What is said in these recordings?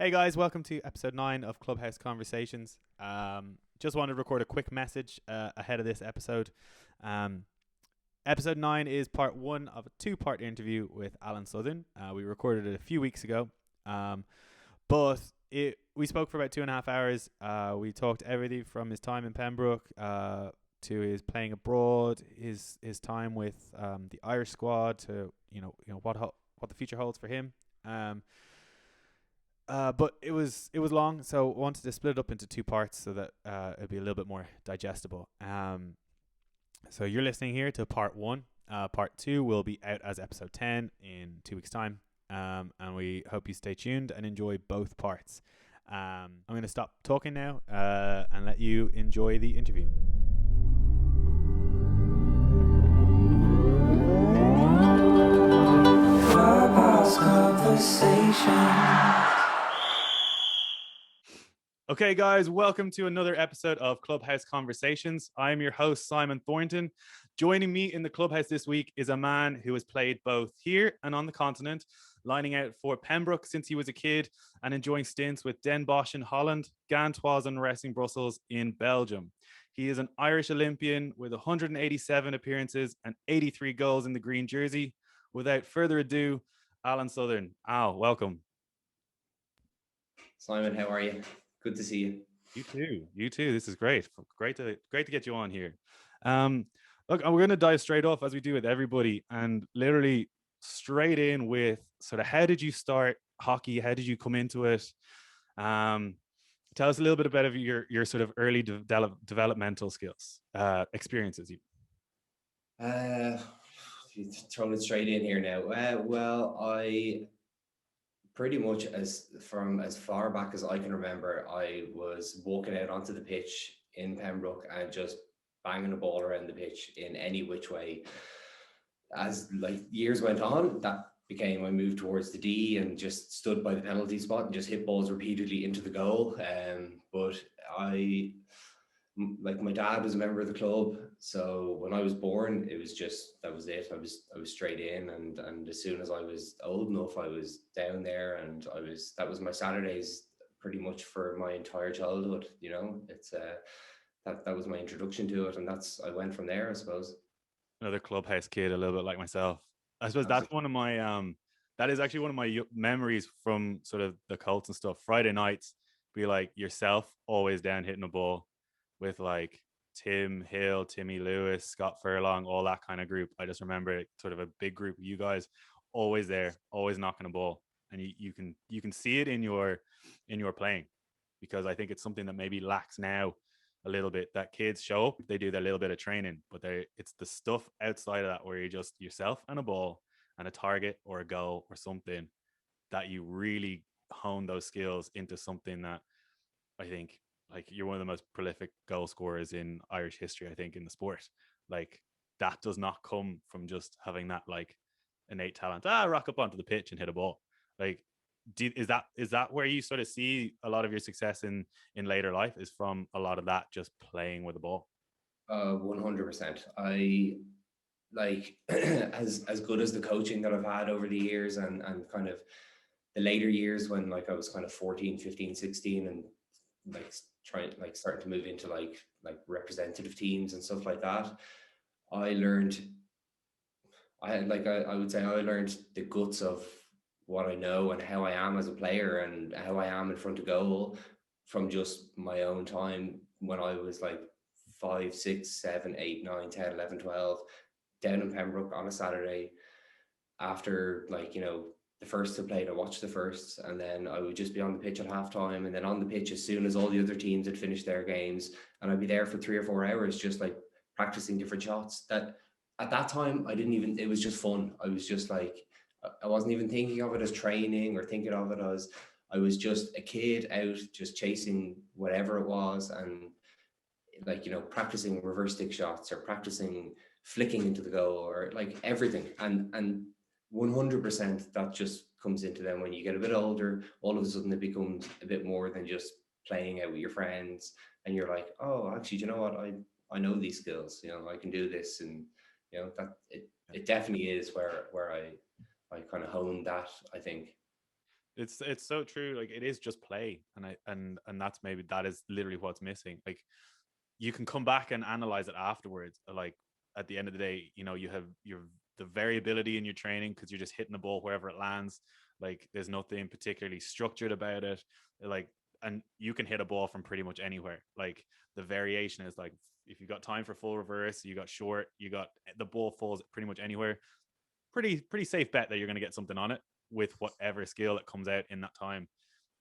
Hey guys, welcome to episode 9 of Clubhouse Conversations. Just wanted to record a quick message ahead of this episode. Episode 9 is part 1 of a 2-part interview with Alan Sothern. We recorded it a few weeks ago, but we spoke for about 2.5 hours. We talked everything from his time in Pembroke to his playing abroad, his time with the Irish squad, to what the future holds for him. But it was long, so I wanted to split it up into 2 parts so that it'd be a little bit more digestible. So you're listening here to part 1. Part 2 will be out as episode 10 in 2 weeks' time. And we hope you stay tuned and enjoy both parts. I'm going to stop talking now and let you enjoy the interview. Clubhouse Conversations. Okay, guys, welcome to another episode of Clubhouse Conversations. I'm your host, Simon Thornton. Joining me in the Clubhouse this week is a man who has played both here and on the continent, lining out for Pembroke since he was a kid and enjoying stints with Den Bosch in Holland, Gantoise and Racing Brussels in Belgium. He is an Irish Olympian with 187 appearances and 83 goals in the green jersey. Without further ado, Alan Sothern. Al, welcome. Simon, how are you? Good to see you. You too. This is great. Great to get you on here. Look, we're going to dive straight off as we do with everybody, and literally straight in with sort of how did you start hockey? How did you come into it? Tell us a little bit about your sort of early developmental skills, experiences. Throwing it straight in here now. Well, I pretty much as far back as I can remember, I was walking out onto the pitch in Pembroke and just banging the ball around the pitch in any which way. As like years went on, that became I moved towards the D and just stood by the penalty spot and just hit balls repeatedly into the goal. But my dad was a member of the club, so when I was born, it was just that was it. I was straight in, and as soon as I was old enough, I was down there, and that was my Saturdays pretty much for my entire childhood. It's that was my introduction to it, and I went from there, I suppose. Another Clubhouse kid, a little bit like myself. I suppose that's one of my that is actually one of my memories from sort of the Colts and stuff. Friday nights, be like yourself, always down hitting a ball with like Tim Hill, Timmy Lewis, Scott Furlong, all that kind of group. I just remember it, sort of a big group of you guys, always there, always knocking a ball, and you can see it in your playing, because I think it's something that maybe lacks now a little bit. That kids show up, they do their little bit of training, but it's the stuff outside of that where you're just yourself and a ball and a target or a goal or something that you really hone those skills into something that I think, like, you're one of the most prolific goal scorers in Irish history, I think, in the sport. Like, that does not come from just having that like innate talent. Rock up onto the pitch and hit a ball. Like, is that where you sort of see a lot of your success in later life, is from a lot of that just playing with the ball? 100%. I like as good as the coaching that I've had over the years, and kind of the later years when like I was kind of 14, 15, 16, and like starting to move into like representative teams and stuff like that. I would say I learned the guts of what I know and how I am as a player and how I am in front of goal from just my own time when I was like 5, 6, 7, 8, 9, 10, 11, 12, down in Pembroke on a Saturday after the first to play, to watch the firsts, and then I would just be on the pitch at halftime, and then on the pitch as soon as all the other teams had finished their games, and I'd be there for 3 or 4 hours just like practicing different shots. That at that time it was just fun. I was just like, I wasn't even thinking of it as training or thinking of it as, I was just a kid out just chasing whatever it was, and practicing reverse stick shots or practicing flicking into the goal or like everything. And 100% that just comes into them when you get a bit older. All of a sudden it becomes a bit more than just playing out with your friends, and you're like, oh, actually, you know what, I know these skills, I can do this. And that it definitely is where I kind of honed that, I think. It's so true. Like, it is just play, and that's maybe that is literally what's missing. Like, you can come back and analyze it afterwards. Like, at the end of the day, you know, you have the variability in your training because you're just hitting the ball wherever it lands. Like, there's nothing particularly structured about it. Like, and you can hit a ball from pretty much anywhere. Like, the variation is like, if you got time for full reverse, you got short, you got the ball falls pretty much anywhere. Pretty safe bet that you're going to get something on it with whatever skill that comes out in that time.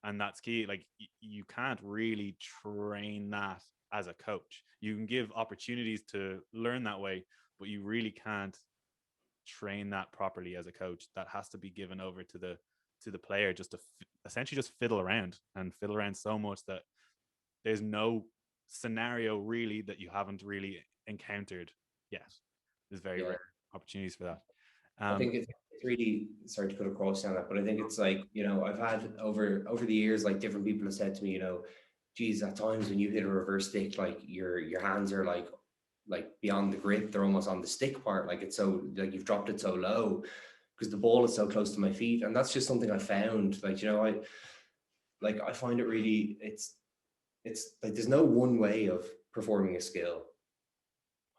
And that's key. Like, you can't really train that as a coach. You can give opportunities to learn that way, but you really can't train that properly as a coach. That has to be given over to the player, just to essentially just fiddle around so much that there's no scenario really that you haven't really encountered yet. There's very Yeah. rare opportunities for that. I think it's really, sorry to cut across on that, but I think it's like, you know, I've had over the years, like different people have said to me, you know, geez, at times when you hit a reverse stick, like your hands are like beyond the grip, they're almost on the stick part, like it's so, like you've dropped it so low because the ball is so close to my feet. And that's just something I found, like, you know, I find it really, it's like there's no one way of performing a skill.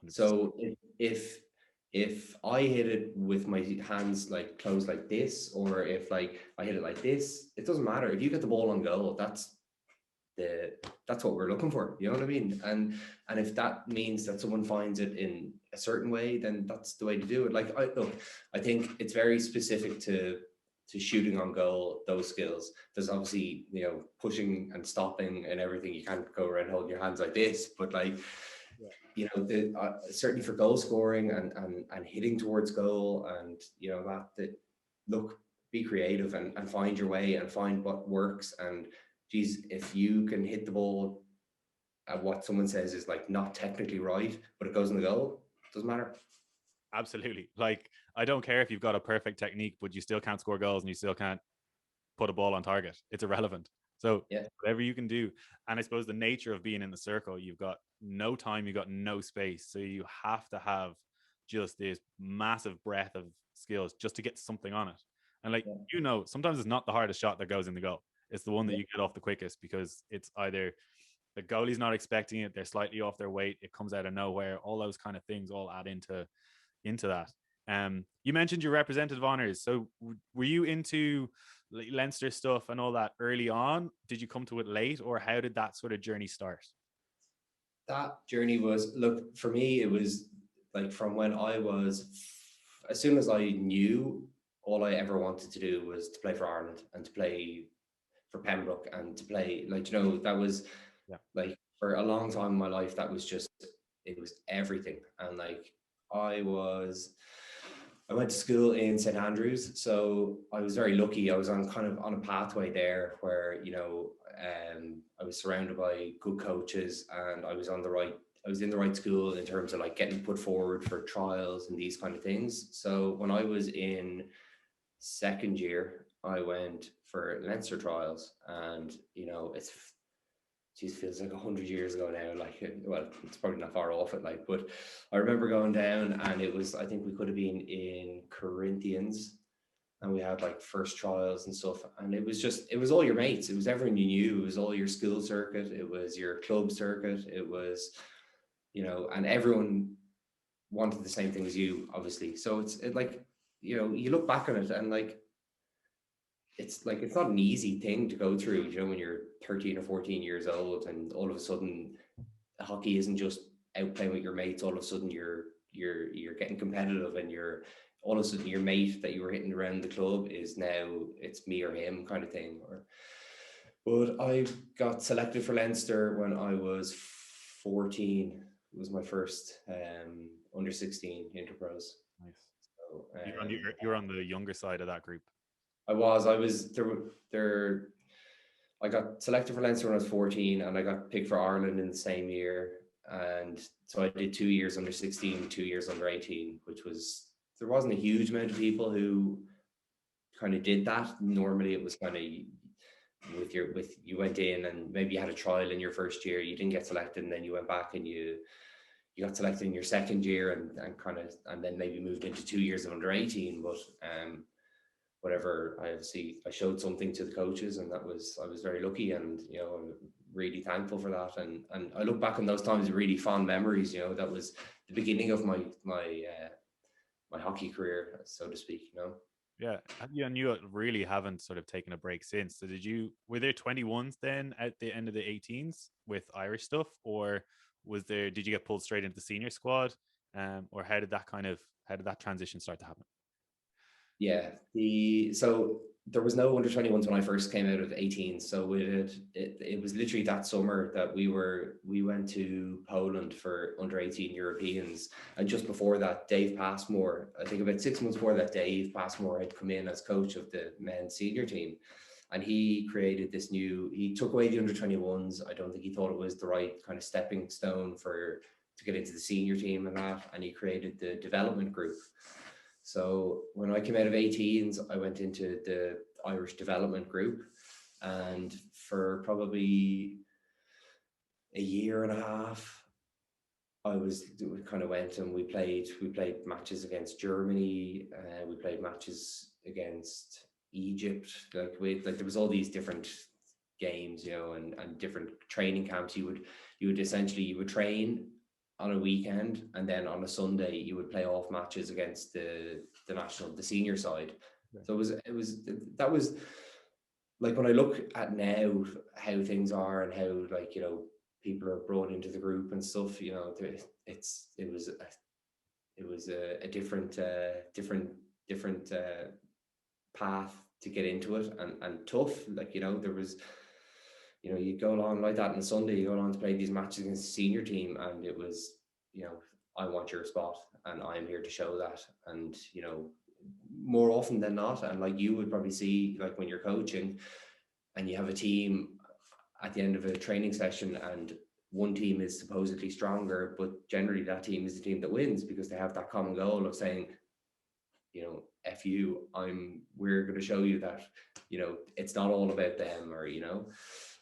100%. So if I hit it with my hands like closed like this, or if like I hit it like this, it doesn't matter. If you get the ball on goal, that's what we're looking for. You know what I mean? And if that means that someone finds it in a certain way, then that's the way to do it. Like, I think it's very specific to shooting on goal, those skills. There's obviously, you know, pushing and stopping and everything. You can't go around holding your hands like this, but like, you know, certainly for goal scoring and hitting towards goal, and you know, that look, be creative and find your way and find what works. And geez, if you can hit the ball at what someone says is like not technically right, but it goes in the goal, doesn't matter. Absolutely. Like, I don't care if you've got a perfect technique, but you still can't score goals and you still can't put a ball on target. It's irrelevant. So Yeah, whatever you can do. And I suppose the nature of being in the circle, you've got no time, you've got no space. So you have to have just this massive breadth of skills just to get something on it. And like, yeah, you know, sometimes it's not the hardest shot that goes in the goal. It's the one that yeah, you get off the quickest because it's either the goalie's not expecting it, they're slightly off their weight, it comes out of nowhere. All those kind of things all add into that. You mentioned your representative honors. So were you into Leinster stuff and all that early on? Did you come to it late, or how did that sort of journey start? that journey was, look, for me, it was like from when I was, as soon as I knew, all I ever wanted to do was to play for Ireland and to play for Pembroke and to play, like, you know, that was Yeah. like for a long time in my life, that was just, it was everything. And like, I went to school in St Andrews, so I was very lucky. I was on kind of on a pathway there where, you know, I was surrounded by good coaches, and I was in the right school in terms of like getting put forward for trials and these kind of things. So when I was in second year, I went for Leinster trials, and you know, geez, feels like 100 years ago now. Like, well, it's probably not far off it. Like, but I remember going down, and it was, I think we could have been in Corinthians, and we had like first trials and stuff. And it was all your mates. It was everyone you knew. It was all your school circuit. It was your club circuit. It was, you know, and everyone wanted the same thing as you, obviously. So like, you know, you look back on it and like, it's like, it's not an easy thing to go through, you know, when you're 13 or 14 years old, and all of a sudden hockey isn't just out playing with your mates. All of a sudden you're getting competitive, and you're all of a sudden your mate that you were hitting around the club is now, it's me or him kind of thing. But I got selected for Leinster when I was 14. It was my first under 16 interpros. Nice. So You're on the younger side of that group. I was there. I got selected for Leinster when I was 14, and I got picked for Ireland in the same year. And so I did 2 years under 16, 2 years under 18, which was, there wasn't a huge amount of people who kind of did that. Normally it was kind of you went in and maybe you had a trial in your first year, you didn't get selected, and then you went back and you got selected in your second year, and then maybe moved into 2 years of under 18. But whatever, I showed something to the coaches, and I was very lucky, and I'm really thankful for that. And I look back on those times with really fond memories. That was the beginning of my hockey career, so to speak. Yeah, and you really haven't sort of taken a break since. So were there 21s then at the end of the 18s with Irish stuff, or did you get pulled straight into the senior squad? Or how did that transition start to happen? Yeah, so there was no under 21s when I first came out of 18. So it was literally that summer that we went to Poland for under 18 Europeans. And just before that, Dave Passmore, I think about 6 months before that, Dave Passmore had come in as coach of the men's senior team. And he created he took away the under 21s. I don't think he thought it was the right kind of stepping stone to get into the senior team and that. And he created the development group. So when I came out of 18s, I went into the Irish development group, and for probably a year and a half, we kind of went and we played matches against Germany, we played matches against Egypt. There was all these different games, and different training camps. You would train on a weekend, and then on a Sunday you would play off matches against the senior side. Right. So that was like, when I look at now how things are and how people are brought into the group and stuff, it was a different path to get into it, and tough. There was, you go along like that on a Sunday, you go along to play these matches against the senior team, and it was, I want your spot, and I'm here to show that. And, more often than not, and like you would probably see, like when you're coaching and you have a team at the end of a training session, and one team is supposedly stronger, but generally that team is the team that wins, because they have that common goal of saying, F you, we're going to show you that, it's not all about them, or,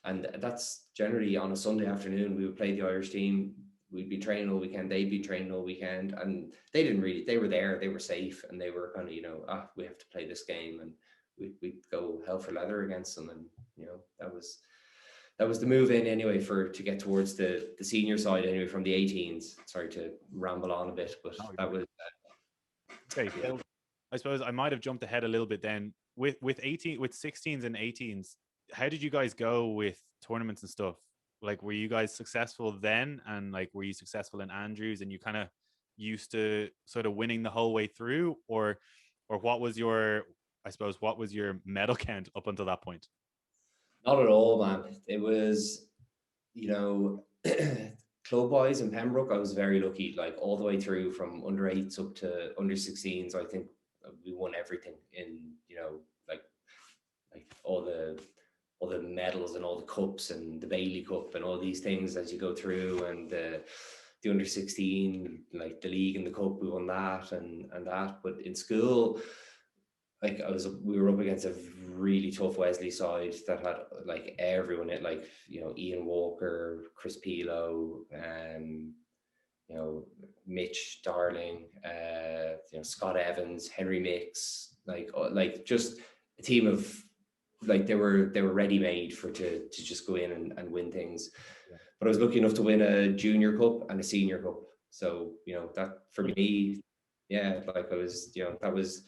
and that's generally on a Sunday afternoon. We would play the Irish team. We'd be training all weekend. They'd be training all weekend, and they were there. They were safe, and they were kind of, we have to play this game, and we'd go hell for leather against them. And, that was the move in anyway, to get towards the senior side anyway, from the 18s. Sorry to ramble on a bit, but that was. Okay. Yeah. I suppose I might have jumped ahead a little bit then. With 16s and 18s, how did you guys go with tournaments and stuff? Like, were you guys successful then, and like, were you successful in Andrews, and you kind of used to sort of winning the whole way through, or what was your medal count up until that point? Not at all, man. It was, club wise in Pembroke, I was very lucky, like all the way through from under 8s up to under 16s. I think we won everything in, like all the medals and all the cups and the Bailey Cup and all these things as you go through, and the under 16, like the league and the cup, we won that and that. But in school, like we were up against a really tough Wesley side that had like everyone in it, like, Ian Walker, Chris Pilo, Mitch Darling, Scott Evans, Henry Mix, like just a team of, like, they were ready made to just go in and win things. Yeah. But I was lucky enough to win a junior cup and a senior cup. So, that for me, yeah, like I was, that was,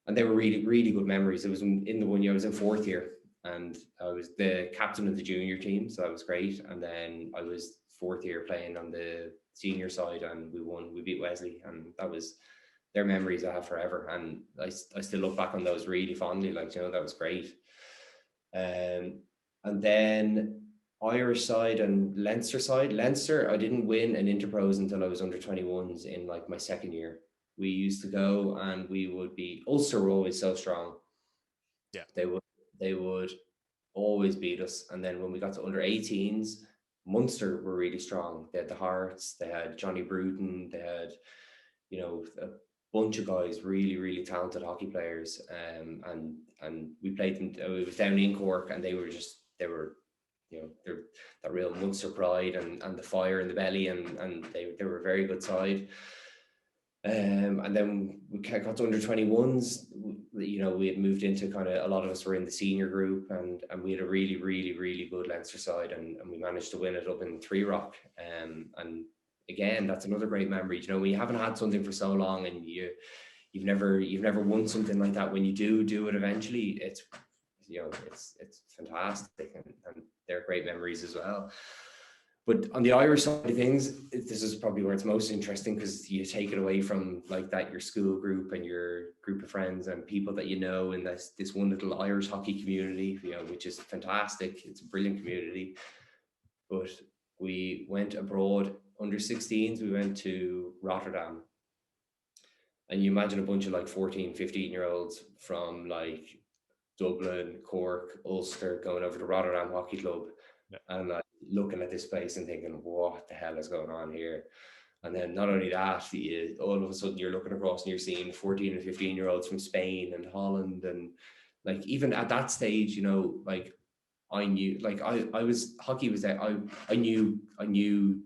and they were really, really good memories. It was in the one year, I was in 4th year, and I was the captain of the junior team. So that was great. And then I was 4th year playing on the senior side, and we beat Wesley, and that was their memories I have forever. And I still look back on those really fondly, like, that was great. And then Irish side and Leinster side. Leinster, I didn't win an interpros until I was under 21s in like my 2nd year. We used to go and we would be, Ulster were always so strong. Yeah. They would always beat us. And then when we got to under 18s, Munster were really strong. They had the Hearts, they had Johnny Bruton, they had, a bunch of guys, really, really talented hockey players. And we played them, it was down in Cork, and they were they're that real Munster pride and the fire in the belly, and they were a very good side. And then we got to under 21s. You know, we had moved into kind of, a lot of us were in the senior group, and we had a really, really, really good Leinster side, and we managed to win it up in Three Rock. And again, that's another great memory. You know, when you haven't had something for so long, and you've never won something like that, when you do it eventually, it's, you know, it's fantastic, and they're great memories as well. But on the Irish side of things, this is probably where it's most interesting, because you take it away from like that, your school group and your group of friends and people that you know in this one little Irish hockey community, you know, which is fantastic. It's a brilliant community. But we went abroad, under 16s, we went to Rotterdam. And you imagine a bunch of like 14, 15-year-olds from like Dublin, Cork, Ulster going over to Rotterdam Hockey Club. Yeah. And like looking at this place and thinking, what the hell is going on here? And then not only that, all of a sudden you're looking across and you're seeing 14 and 15-year-olds from Spain and Holland. And like, even at that stage, you know, like I knew, like I was, hockey was there. I knew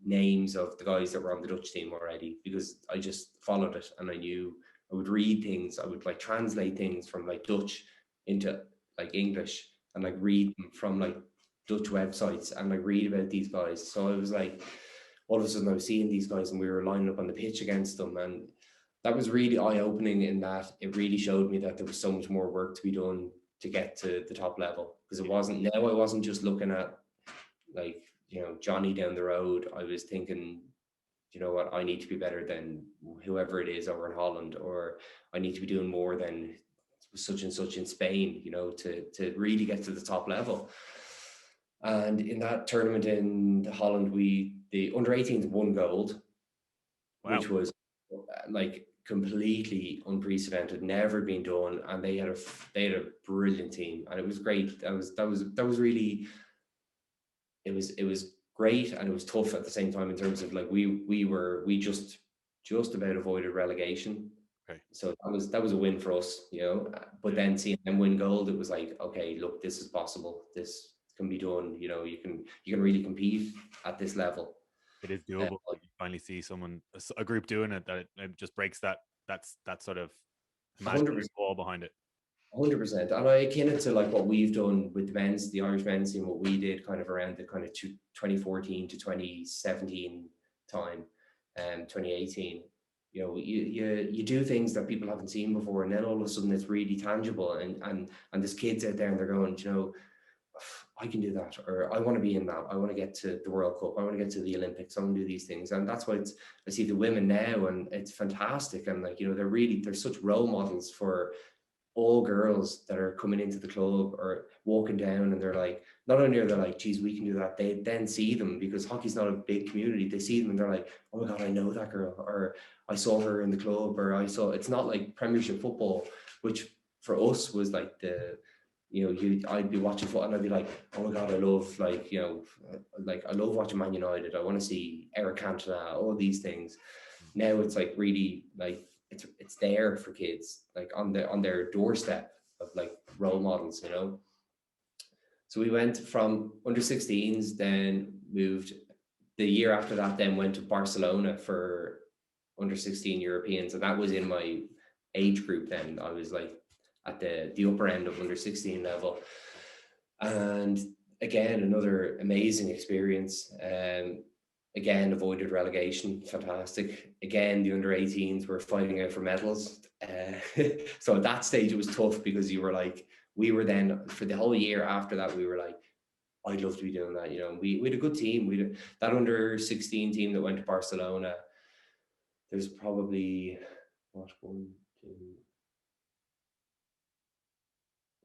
names of the guys that were on the Dutch team already, because I just followed it, and I would read things. I would like translate things from like Dutch into like English, and like read them from like Dutch websites, and like read about these guys. So I was like, all of a sudden I was seeing these guys, and we were lining up on the pitch against them, and that was really eye-opening, in that it really showed me that there was so much more work to be done to get to the top level. Because I wasn't just looking at like, you know, Johnny down the road. I was thinking, you know what, I need to be better than whoever it is over in Holland, or I need to be doing more than such and such in Spain, you know, to really get to the top level. And in that tournament in Holland, the under 18s won gold. Wow. Which was like completely unprecedented, never been done, and they had a brilliant team, and it was great. That was really, it was great, and it was tough at the same time, in terms of like we just about avoided relegation. Okay. So that was a win for us, you know. But then seeing them win gold, it was like, okay, look, this is possible. This can be done. You know, you can really compete at this level. It is doable. You finally see a group doing it, that it just breaks that sort of imaginary wall behind it. 100%. And I akin it to like what we've done with the Irish men's team, what we did kind of around the kind of 2014 to 2017 time, 2018. You know, you do things that people haven't seen before, and then all of a sudden it's really tangible, and there's kids out there, and they're going, you know, I can do that, or I want to be in that. I want to get to the World Cup. I want to get to the Olympics. I want to do these things. And that's why I see the women now, and it's fantastic. And like, you know, they're such role models for all girls that are coming into the club or walking down, and they're like, not only are they like, geez, we can do that, they then see them, because hockey's not a big community. They see them and they're like, oh my God, I know that girl, or I saw her in the club, or it's not like Premiership football, which for us was like you know, I'd be watching football and I'd be like, oh my God, I love, like, you know, like I love watching Man United. I want to see Eric Cantona, all these things. Now it's like really like it's there for kids, like on their doorstep of like role models, you know. So we went from under 16s, then moved the year after that, then went to Barcelona for under 16 Europeans, and that was in my age group. Then I was like at the upper end of under 16 level, and again another amazing experience. Again, avoided relegation, fantastic. Again, the under 18s were fighting out for medals. So at that stage it was tough, because we were then, for the whole year after that, we were like, I'd love to be doing that, you know. We had a good team. We had that under 16 team that went to Barcelona. There's probably it's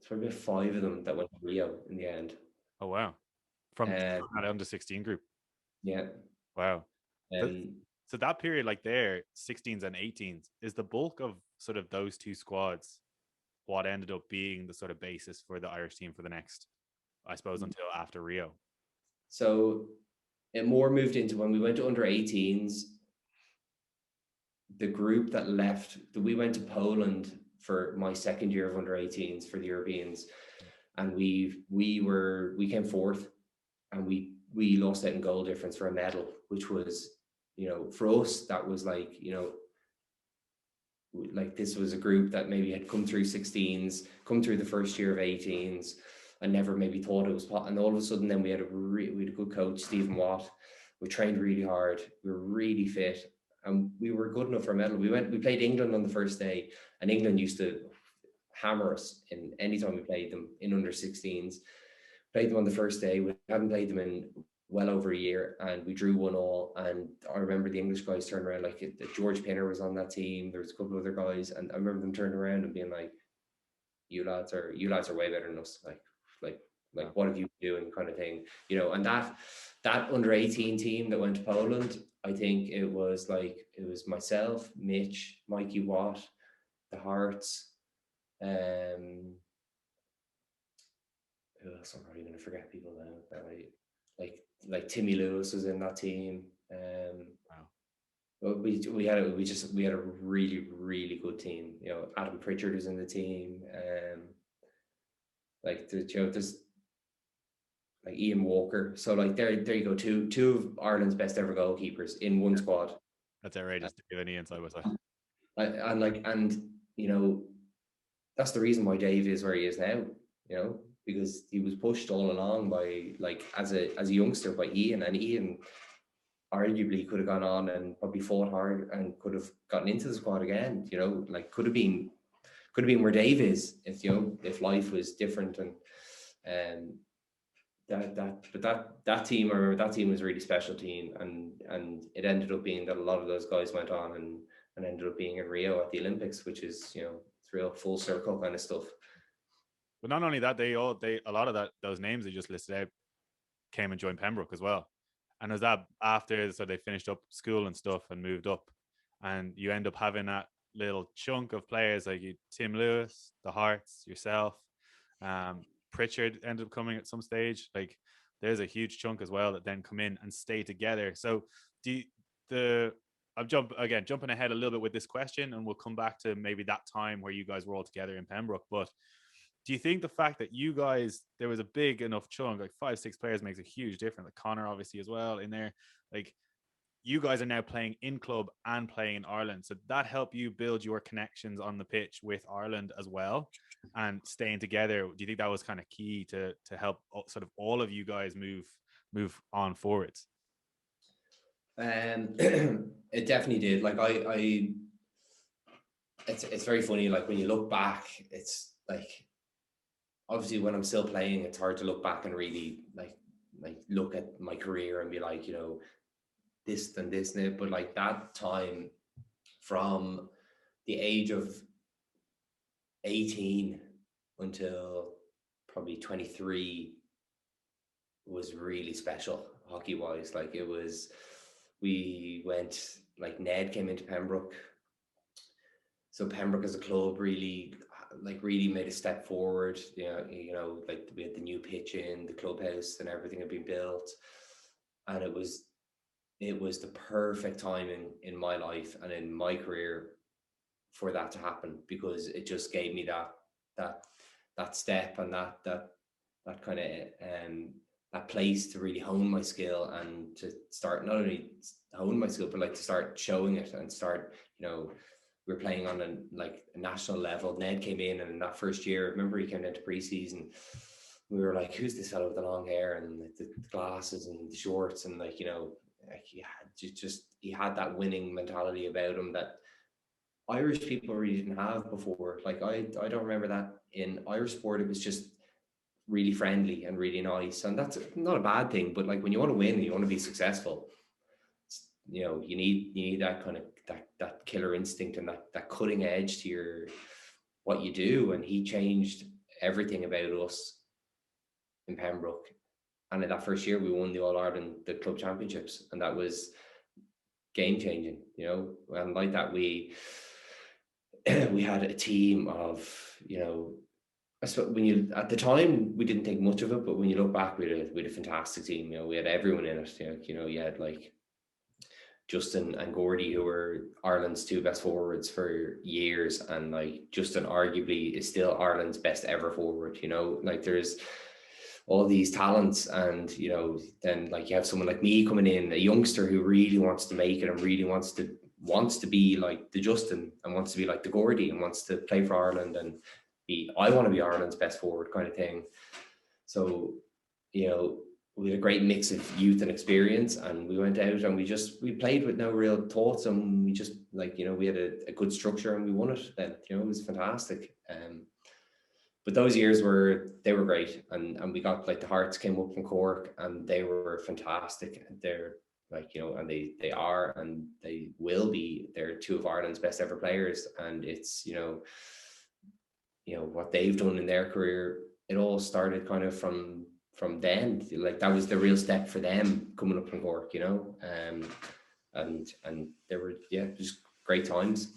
probably 5 of them that went to Rio in the end. Oh wow! From that under 16 group. Yeah. Wow. So that period, like there, 16s and 18s, is the bulk of sort of those two squads what ended up being the sort of basis for the Irish team for the next, I suppose, until after Rio. So it more moved into, when we went to under 18s, the group that left, we went to Poland for my second year of under 18s for the Europeans, and we came fourth, and we lost out in goal difference for a medal, which was, you know, for us, that was like, you know, like this was a group that maybe had come through 16s, come through the first year of 18s, and never maybe thought it was pot. And all of a sudden, then we had a good coach, Stephen Watt. We trained really hard. We were really fit, and we were good enough for a medal. We played England on the first day, and England used to hammer us in any time we played them in under 16s. Played them on the first day. We hadn't played them in well over a year, and we drew 1-1. And I remember the English guys turned around, like George Pinner was on that team. There was a couple of other guys, and I remember them turning around and being like, you lads are way better than us. Like what have you been doing, kind of thing, you know. And that under 18 team that went to Poland, I think it was myself, Mitch, Mikey Watt, the Hearts, who else? I'm probably going to forget people now. Like Timmy Lewis was in that team. Wow. We had a really, really good team. You know, Adam Pritchard was in the team. There's like Ian Walker. So like there you go. Two of Ireland's best ever goalkeepers in one squad. That's outrageous to give any insight with that. And you know, that's the reason why Dave is where he is now. You know, because he was pushed all along by, like, as a youngster by Ian, and Ian arguably could have gone on and probably fought hard and could have gotten into the squad again, you know, like could have been where Dave is if, you know, if life was different. And that team was a really special team, and it ended up being that a lot of those guys went on and ended up being in Rio at the Olympics, which is, you know, it's real full circle kind of stuff. But not only that, a lot of those names they just listed out came and joined Pembroke as well. And was that after, so they finished up school and stuff and moved up, and you end up having that little chunk of players like you, Tim Lewis, the Hearts, yourself, Pritchard ended up coming at some stage. Like there's a huge chunk as well that then come in and stay together. So I'm jumping ahead a little bit with this question, and we'll come back to maybe that time where you guys were all together in Pembroke. But do you think the fact that you guys, there was a big enough chunk, like 5-6 players, makes a huge difference? Like Connor obviously as well in there. Like you guys are now playing in club and playing in Ireland, so that helped you build your connections on the pitch with Ireland as well, and staying together. Do you think that was kind of key to help sort of all of you guys move on forwards? It definitely did. Like it's very funny. Like when you look back, it's like, obviously when I'm still playing, it's hard to look back and really like look at my career and be like, you know, this and this and it. But like that time from the age of 18 until probably 23 was really special hockey wise. Like we went, like Ned came into Pembroke. So Pembroke as a club really made a step forward. You know, like we had the new pitch in the clubhouse and everything had been built, and it was the perfect timing in my life and in my career for that to happen, because it just gave me that step and that kind of that place to really hone my skill, and to start not only hone my skill but like to start showing it and start, you know, we were playing on a national level. Ned came in, and in that first year, I remember he came into preseason. We were like, "Who's this fellow with the long hair and the glasses and the shorts?" And like, you know, like he had that winning mentality about him that Irish people really didn't have before. Like I don't remember that in Irish sport. It was just really friendly and really nice, and that's not a bad thing. But like when you want to win, you want to be successful, you know, you need that kind of that killer instinct and that cutting edge to what you do. And he changed everything about us in Pembroke. And in that first year we won the All-Ireland, the club championships, and that was game changing, you know. And like that we had a team of, you know, I suppose at the time we didn't think much of it, but when you look back, we had a fantastic team. You know, we had everyone in it. You know, you had like Justin and Gordy, who were Ireland's two best forwards for years, and like Justin arguably is still Ireland's best ever forward. You know, like there's all these talents, and you know, then like you have someone like me coming in, a youngster who really wants to make it and really wants to wants to be like the Justin and wants to be like the Gordy and wants to play for Ireland and I want to be Ireland's best forward kind of thing. So, you know, we had a great mix of youth and experience, and we went out and we played with no real thoughts, and we just, like, you know, we had a good structure and we won it then. You know, it was fantastic. But those years were great, and we got, like, the Hearts came up from Cork and they were fantastic. They're like, you know, and they are and they will be, they're two of Ireland's best ever players, and it's, you know what they've done in their career. It all started kind of from then. Like, that was the real step for them coming up from Cork, you know. And there were, just great times.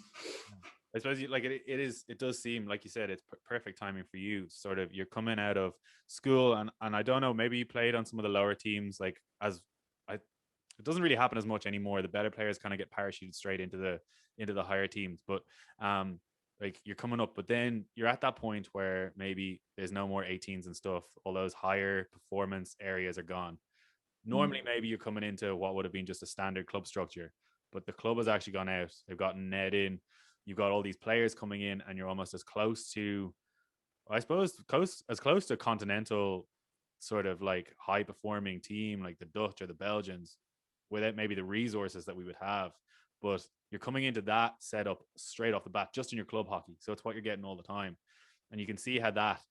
I suppose it does seem, like you said, it's perfect timing for you. Sort of, you're coming out of school, and I don't know, maybe you played on some of the lower teams, like, it doesn't really happen as much anymore. The better players kind of get parachuted straight into the higher teams, but like, you're coming up, but then you're at that point where maybe there's no more 18s and stuff. All those higher performance areas are gone. Normally, maybe you're coming into what would have been just a standard club structure, but the club has actually gone out. They've gotten Ned in. You've got all these players coming in, and you're almost as close to, I suppose, as close to a continental sort of, like, high performing team like the Dutch or the Belgians, without maybe the resources that we would have. But you're coming into that setup straight off the bat, just in your club hockey. So it's what you're getting all the time. And you can see how that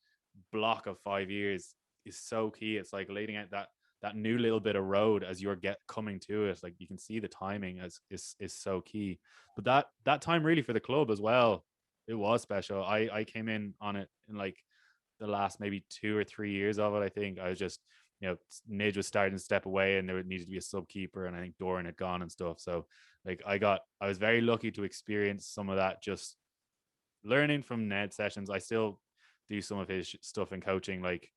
block of 5 years is so key. It's like laying out that new little bit of road as you're coming to it. Like, you can see the timing is so key. But that time really for the club as well, it was special. I came in on it in, like, the last maybe 2 or 3 years of it. I think I was just, Nidge was starting to step away, and there needed to be a sub keeper, and I think Doran had gone and stuff. So, like, I was very lucky to experience some of that, just learning from Ned sessions. I still do some of his stuff in coaching. Like,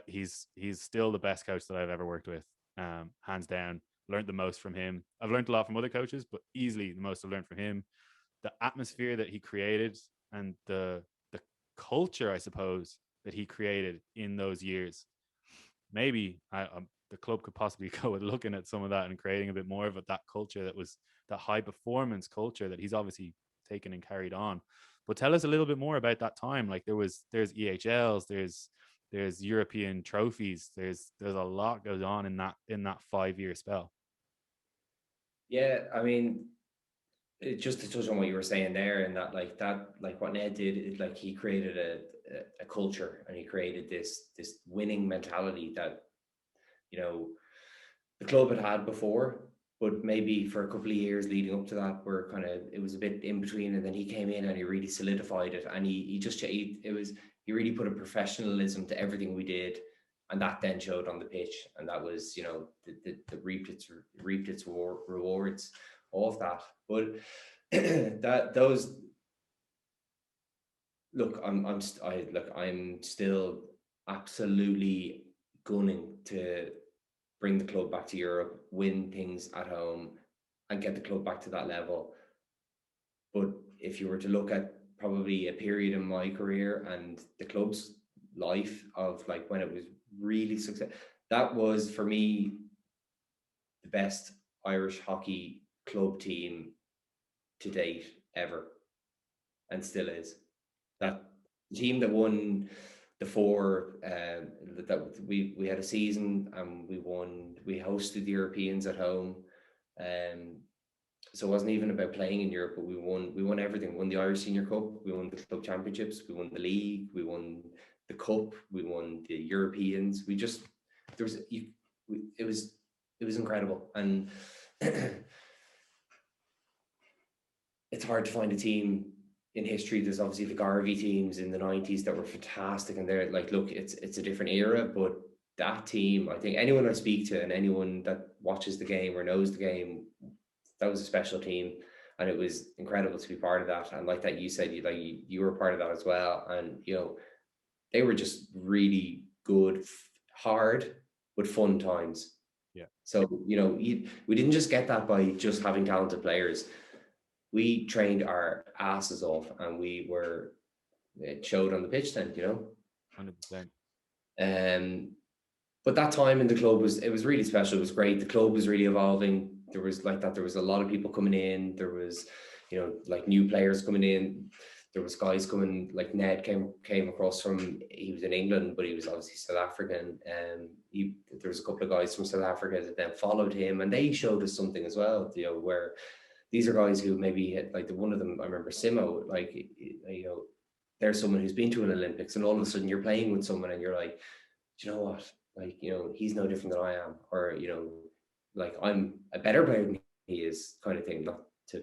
he's still the best coach that I've ever worked with, hands down. Learned the most from him. I've learned a lot from other coaches, but easily the most I've learned from him. The atmosphere that he created, and the culture, I suppose, that he created in those years. Maybe the club could possibly go with looking at some of that and creating a bit more of that culture, that was that high performance culture that he's obviously taken and carried on. But tell us a little bit more about that time. Like, there's EHLs, there's European trophies, there's a lot goes on in that 5-year spell. Yeah, I mean, just to touch on what you were saying there, and that what Ned did, like, he created a culture, and he created this winning mentality that, you know, the club had before, but maybe for a couple of years leading up to that, it was a bit in between, and then he came in and he really solidified it, and he really put a professionalism to everything we did, and that then showed on the pitch, and that was, you know, the reaped its rewards of that. But I'm still absolutely gunning to bring the club back to Europe, win things at home, and get the club back to that level. But if you were to look at probably a period in my career and the club's life of, like, when it was really successful, that was, for me, the best Irish hockey club team to date ever, and still is. That team that won the 4, that we had a season, and we hosted the Europeans at home, so it wasn't even about playing in Europe, but we won everything. We won the Irish Senior Cup, we won the club championships, we won the league, we won the cup, we won the Europeans. It was incredible. And it's hard to find a team in history. There's obviously the Garvey teams in the 90s that were fantastic, and they're like, look, it's a different era, but that team, I think anyone I speak to and anyone that watches the game or knows the game, that was a special team, and it was incredible to be part of that. And like that, you said you were part of that as well, and, you know, they were just really good, hard but fun times. Yeah. So, you know, we didn't just get that by just having talented players. We trained our asses off, and it showed on the pitch then, you know. 100%. But that time in the club was really special. It was great. The club was really evolving. there was like that. There was a lot of people coming in. There was, you know, like new players coming in. There was guys coming, like Ned came across from, he was in England, but he was obviously South African. And there was a couple of guys from South Africa that then followed him, and they showed us something as well, you know, where these are guys who maybe had, like, the one of them, I remember Simo, like, you know, there's someone who's been to an Olympics, and all of a sudden you're playing with someone and you're like, do you know what? Like, you know, he's no different than I am, or, you know, like, I'm a better player than he is, kind of thing. Not to,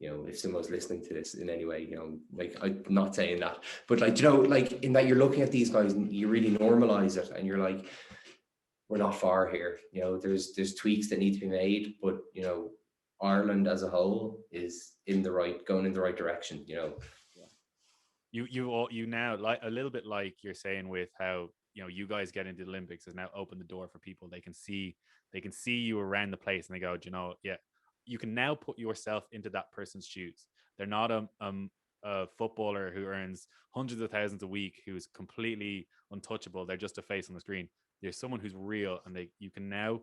you know, if someone's listening to this in any way, you know, like, I'm not saying that, but like, you know, like, in that you're looking at these guys and you really normalize it, and you're like, we're not far here. You know, there's tweaks that need to be made, but, you know, Ireland as a whole is going in the right direction, you know. You now, like, a little bit like you're saying with how, you know, you guys get into the Olympics has now opened the door for people. They can see you around the place, and they go, do you know, yeah, you can now put yourself into that person's shoes. They're not a footballer who earns hundreds of thousands a week, who's completely untouchable. They're just a face on the screen. There's someone who's real, and you can now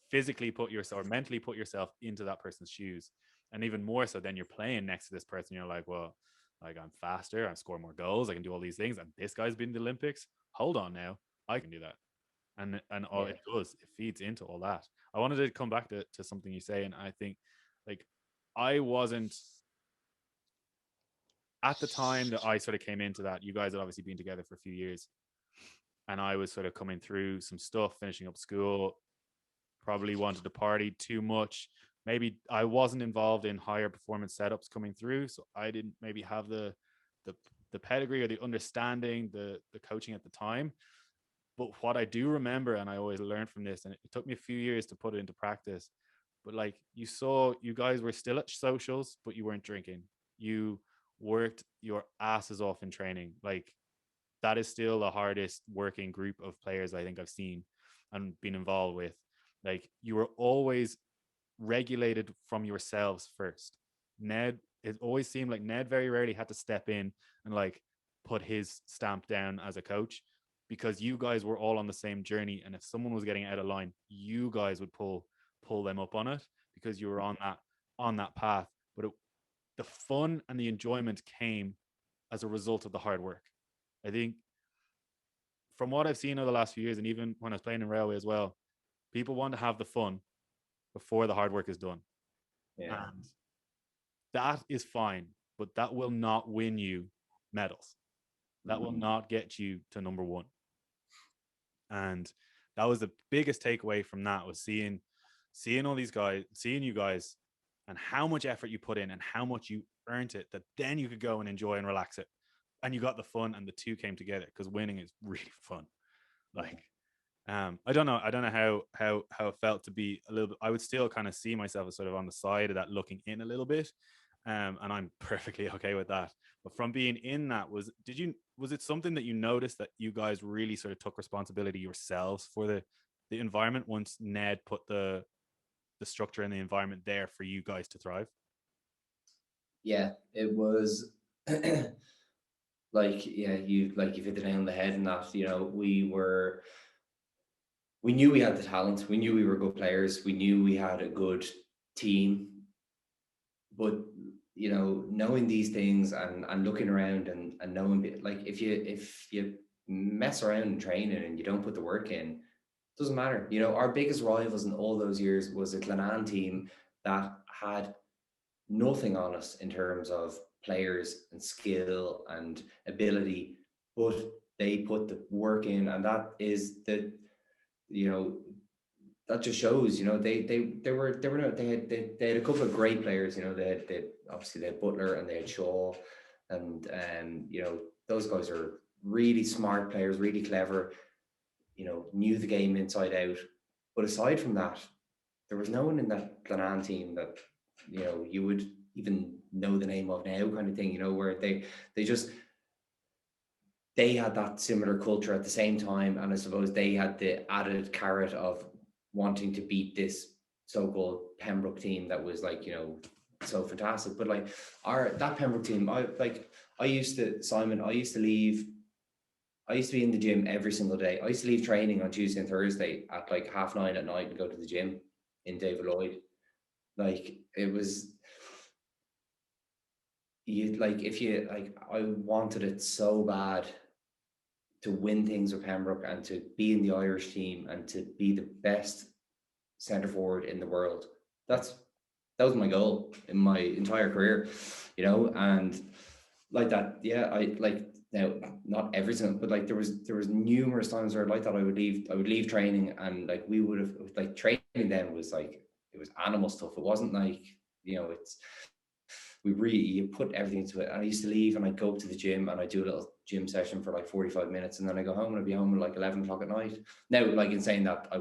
physically put yourself or mentally put yourself into that person's shoes. And even more so, then you're playing next to this person, you're like, well, like, I'm faster, I score more goals, I can do all these things, and this guy's been in the Olympics. Hold on now, I can do that. And all it does, it feeds into all that. I wanted to come back to something you say, and I think, like, I wasn't at the time that I sort of came into that. You guys had obviously been together for a few years, and I was sort of coming through some stuff, finishing up school, probably wanted to party too much. Maybe I wasn't involved in higher performance setups coming through, so I didn't maybe have the pedigree or the understanding, the coaching at the time. But what I do remember, and I always learned from this, and it took me a few years to put it into practice, but like, you guys were still at socials, but you weren't drinking. You worked your asses off in training. Like, that is still the hardest working group of players I think I've seen and been involved with. Like, you were always regulated from yourselves first. Ned, it always seemed like Ned very rarely had to step in and like put his stamp down as a coach, because you guys were all on the same journey. And if someone was getting out of line, you guys would pull them up on it, because you were on that path. But the fun and the enjoyment came as a result of the hard work. I think, from what I've seen over the last few years, and even when I was playing in Railway as well, people want to have the fun before the hard work is done. Yeah. And that is fine, but that will not win you medals. That will not get you to number one. And that was the biggest takeaway from that, was seeing all these guys, seeing you guys, and how much effort you put in and how much you earned it, that then you could go and enjoy and relax it. And you got the fun, and the two came together, because winning is really fun. Like, I don't know how it felt to be a little bit. I would still kind of see myself as sort of on the side of that, looking in a little bit, and I'm perfectly okay with that. But from being in that, was it something that you noticed, that you guys really sort of took responsibility yourselves for the environment, once Ned put the structure and the environment there for you guys to thrive? Yeah, it was like, yeah, you've hit the nail on the head in that, you know, we knew we had the talent, we knew we were good players, we knew we had a good team, but, you know, knowing these things and looking around and knowing, like, if you mess around in training and you don't put the work in, it doesn't matter. You know, our biggest rivals in all those years was a Glenanne team that had nothing on us in terms of players and skill and ability, but they put the work in, and that is the, you know, that just shows, you know, they had a couple of great players. You know, they obviously they had Butler and they had Shaw, and you know, those guys are really smart players, really clever, you know, knew the game inside out. But aside from that, there was no one in that Glenanne team that, you know, you would even know the name of now, kind of thing, you know, where they had that similar culture at the same time. And I suppose they had the added carrot of wanting to beat this so-called Pembroke team that was, like, you know, so fantastic. But like, that Pembroke team, I used to be in the gym every single day. I used to leave training on Tuesday and Thursday at like 9:30 at night and go to the gym in David Lloyd. Like it was, you like, if you like, I wanted it so bad to win things with Pembroke and to be in the Irish team and to be the best centre forward in the world. That was my goal in my entire career, you know. And like that, yeah, I like, now not every time, but like there was numerous times where like that I would leave training, and like we would have, like, training then was like, it was animal stuff. It wasn't like, you know, it's, we really, you put everything into it. And I used to leave and I'd go to the gym and I'd do a little gym session for like 45 minutes, and then I go home and I'd be home at like 11 o'clock at night. Now, like, in saying that, I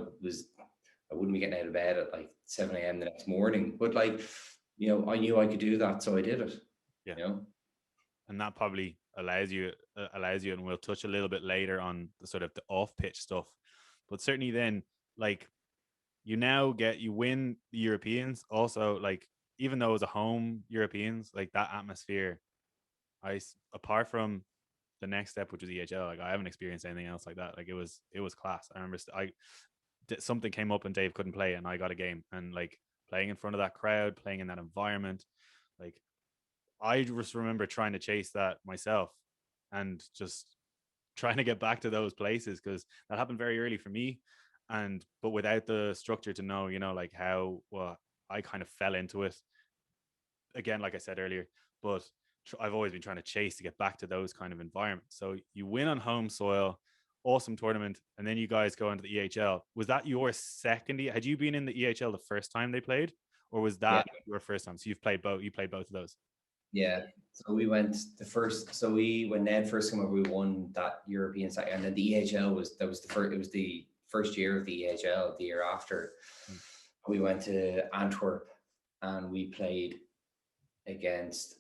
wouldn't be getting out of bed at like 7 a.m. the next morning, but like, you know, I knew I could do that, so I did it. Yeah. You know? And that probably allows you, and we'll touch a little bit later on the sort of the off pitch stuff. But certainly then, like, you win the Europeans also, like, even though it was a home Europeans, like that atmosphere, apart from the next step, which was EHL, like I haven't experienced anything else like that. Like it was class. I remember something came up and Dave couldn't play and I got a game, and like playing in front of that crowd, playing in that environment, like I just remember trying to chase that myself and just trying to get back to those places, because that happened very early for me. And but without the structure to know, like how, well, I kind of fell into it again, like I said earlier. But I've always been trying to chase to get back to those kind of environments. So you win on home soil, awesome tournament, and then you guys go into the EHL. Was that your second? Had you been in the EHL the first time they played, or was Yeah. that your first time? So you've played both. You played both of those. Yeah. So we went the first. So when Ned first came over, we won that European side, and then the EHL was the first. It was the first year of the EHL. The year after, we went to Antwerp, and we played against